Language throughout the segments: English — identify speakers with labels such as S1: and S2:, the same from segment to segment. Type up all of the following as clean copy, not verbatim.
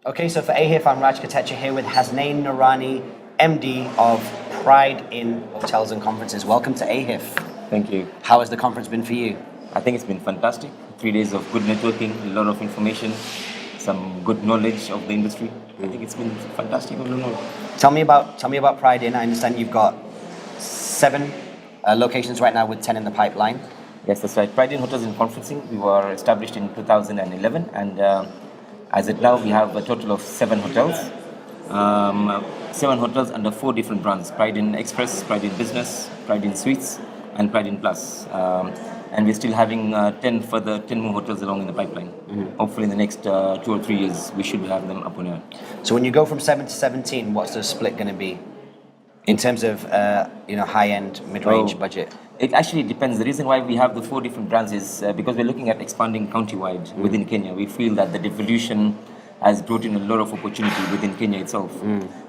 S1: Okay, so for AHIF, I'm Raj Katecha here with Hasnain Noorani, MD of Pride in Hotels and Conferences. Welcome to AHIF.
S2: Thank you.
S1: How has the conference been for you?
S2: I think it's been fantastic. 3 days of good networking, a lot of information, some good knowledge of the industry. I think it's been fantastic all in all.
S1: Tell me about Pride in. I understand you've got 7 locations right now with 10 in the pipeline.
S2: Yes, that's right. Pride in Hotels and Conferencing. We were established in 2011, and as it now, we have a total of 7 hotels. 7 hotels under 4 different brands: Pride in Express, Pride in Business, Pride in Suites, and Pride in Plus. And we're still having 10 more hotels along in the pipeline. Hopefully, in the next 2 or 3 years, we should have them up on air.
S1: So when you go from 7 to 17, what's the split going to be in terms of high-end, mid-range budget?
S2: It actually depends. The reason why we have the 4 different brands is because we're looking at expanding county-wide within Kenya. We feel that the devolution has brought in a lot of opportunity within Kenya itself.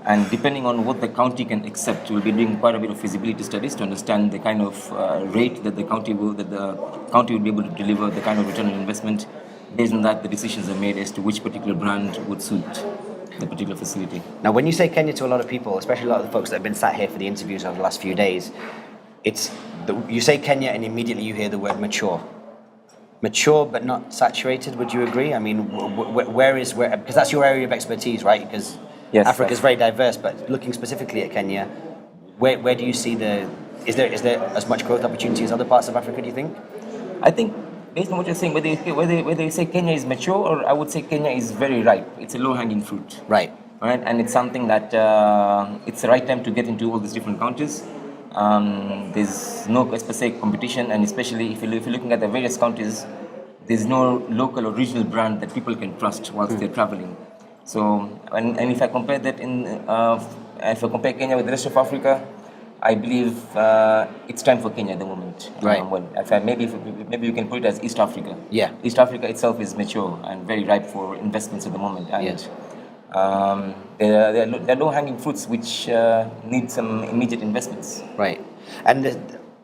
S2: And depending on what the county can accept, we'll be doing quite a bit of feasibility studies to understand the kind of rate that the county will be able to deliver, the kind of return on investment. Based on that, the decisions are made as to which particular brand would suit the particular facility.
S1: Now, when you say Kenya to a lot of people, especially a lot of the folks that have been sat here for the interviews over the last few days, you say Kenya and immediately you hear the word mature. Mature but not saturated, would you agree? I mean, where because that's your area of expertise, right? Because
S2: yes,
S1: Africa is very diverse, but looking specifically at Kenya, where do you see is there as much growth opportunity as other parts of Africa, do you think?
S2: I think, based on what you're saying, whether you say Kenya is mature, or I would say Kenya is very ripe. It's a low-hanging fruit.
S1: Right.
S2: Right, and it's something that it's the right time to get into all these different counties. There's no per se competition, and especially if you're looking at the various counties, there's no local or regional brand that people can trust whilst they're traveling. So, and if I compare that if I compare Kenya with the rest of Africa, I believe it's time for Kenya at the moment.
S1: Right.
S2: Maybe you can put it as East Africa.
S1: Yeah.
S2: East Africa itself is mature and very ripe for investments at the moment. And
S1: yes.
S2: There are low-hanging fruits which need some immediate investments.
S1: Right. And the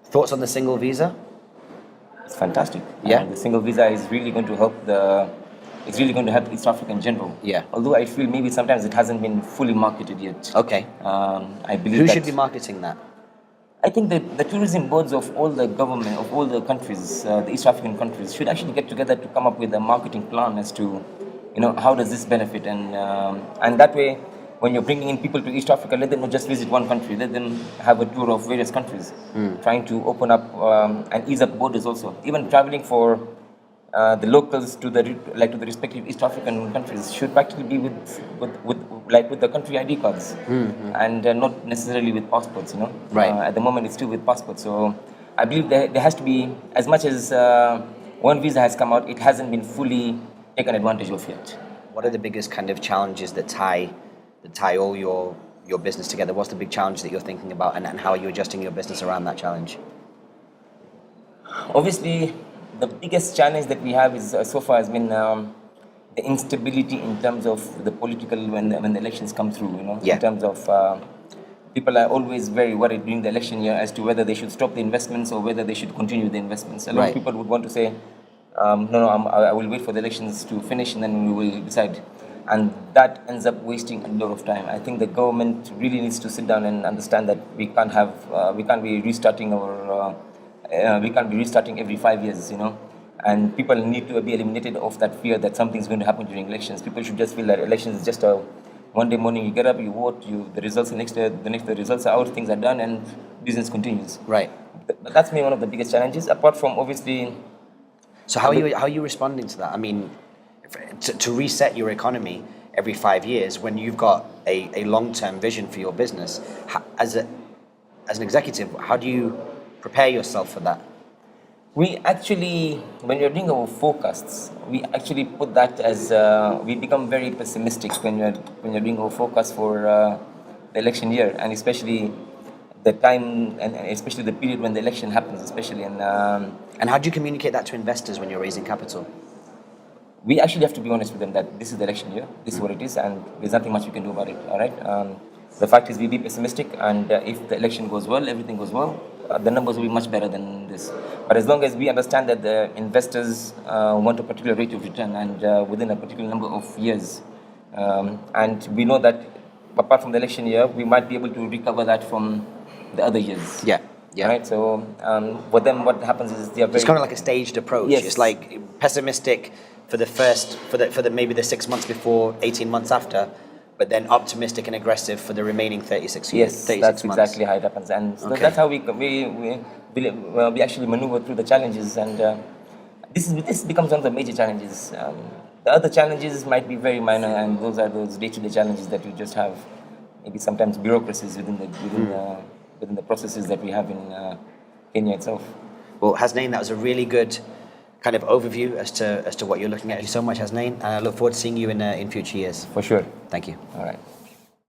S1: thoughts on the single visa?
S2: It's fantastic.
S1: Yeah.
S2: The single visa is really going to help East Africa in general.
S1: Yeah.
S2: Although I feel maybe sometimes it hasn't been fully marketed yet.
S1: Okay.
S2: I believe
S1: who should be marketing that?
S2: I think that the tourism boards of all the government of all the countries, the East African countries, should actually get together to come up with a marketing plan as to, how does this benefit, and that way, when you're bringing in people to East Africa, let them not just visit one country, let them have a tour of various countries, trying to open up and ease up borders also. Even traveling for the locals to the respective East African countries should practically be with the country ID cards, and not necessarily with passports.
S1: Right.
S2: At the moment, it's still with passports. So I believe there has to be, as much as one visa has come out, it hasn't been fully taken advantage of yet.
S1: What are the biggest kind of challenges that tie all your business together? What's the big challenge that you're thinking about, and how are you adjusting your business around that challenge?
S2: Obviously, the biggest challenge that we have is so far has been the instability in terms of the political when the elections come through.
S1: Yeah.
S2: In terms of people are always very worried during the election year as to whether they should stop the investments or whether they should continue the investments. A lot of people would want to say, I will wait for the elections to finish and then we will decide. And that ends up wasting a lot of time. I think the government really needs to sit down and understand that we can't be restarting every 5 years, And people need to be eliminated of that fear that something's going to happen during elections. People should just feel that elections is just a one day morning, you get up, you vote, the results the next day, the results are out, things are done, and business continues.
S1: Right.
S2: That's maybe one of the biggest challenges, apart from obviously.
S1: So how are you responding to that? I mean, to reset your economy every 5 years, when you've got a long-term vision for your business, as an executive, how do you prepare yourself for that?
S2: We actually, when you're doing our forecasts, we actually put that as we become very pessimistic when you're doing our forecast for the election year, and especially the time and especially the period when the election happens, especially.
S1: And how do you communicate that to investors when you're raising capital?
S2: We actually have to be honest with them that this is the election year, this is what it is, and there's nothing much we can do about it. All right. The fact is, we be pessimistic, and if the election goes well, everything goes well, the numbers will be much better than this. But as long as we understand that the investors want a particular rate of return, and within a particular number of years, And we know that apart from the election year, we might be able to recover that from the other years.
S1: Yeah, yeah.
S2: Right. So for them, what happens is they are very.
S1: It's kind of like a staged approach.
S2: Yes.
S1: It's like pessimistic for the maybe the 6 months before, 18 months after, but then optimistic and aggressive for the remaining 36 years.
S2: Yes,
S1: 36
S2: that's
S1: months.
S2: exactly how it happens, and so that's how we actually maneuver through the challenges, and this becomes one of the major challenges. The other challenges might be very minor, and those are those day-to-day challenges that you just have. Maybe sometimes bureaucracies within the processes that we have in Kenya itself.
S1: Well, Hasnain, that was a really good kind of overview as to what you're looking at. Thank you so much, Hasnain, and I look forward to seeing you in future years.
S2: For sure.
S1: Thank you.
S2: All right.